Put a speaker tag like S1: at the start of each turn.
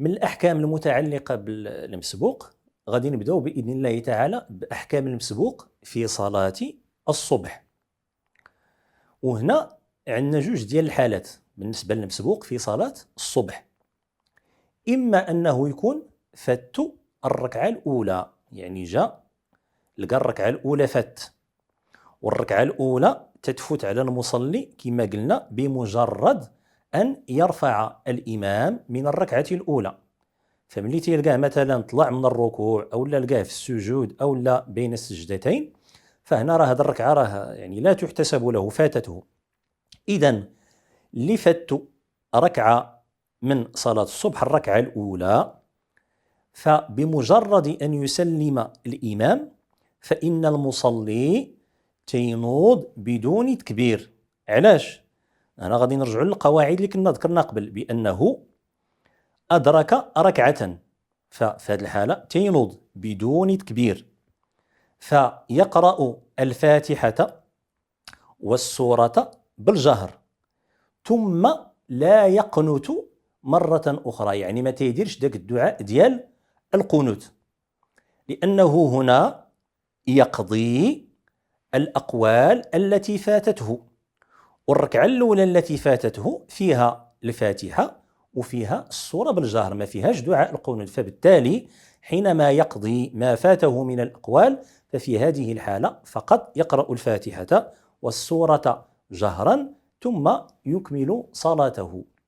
S1: من الأحكام المتعلقة بالمسبوق غادي نبداو بإذن الله تعالى بأحكام المسبوق في صلاة الصبح. وهنا عندنا جوج ديال الحالات بالنسبة للمسبوق في صلاة الصبح. إما أنه يكون فات الركعة الأولى، يعني جاء لقى الركعة الأولى فات، والركعة الأولى تتفوت على المصلي كما قلنا بمجرد أن يرفع الإمام من الركعة الأولى. فملي تلقاه مثلا طلع من الركوع أو لا لقاه في السجود أو لا بين السجدتين، فهنا راه هذه الركعة راه يعني لا تحتسب له، فاتته. إذن اللي فات ركعة من صلاة الصبح الركعة الأولى، فبمجرد أن يسلم الإمام فإن المصلي تينوض بدون تكبير. علاش؟ أنا غادي نرجع للقواعد اللي كنا ذكرنا قبل بأنه أدرك ركعة، ففي هذه الحالة تينوض بدون تكبير، فيقرأ الفاتحة والسورة بالجهر، ثم لا يقنت مرة أخرى، يعني ما تيديرش داك الدعاء ديال القنوت، لأنه هنا يقضي الأقوال التي فاتته. والركعة الأولى التي فاتته فيها الفاتحة وفيها السورة بالجهر، ما فيهاش دعاء القنوت، فبالتالي حينما يقضي ما فاته من الأقوال ففي هذه الحالة فقط يقرأ الفاتحة والسورة جهرا ثم يكمل صلاته.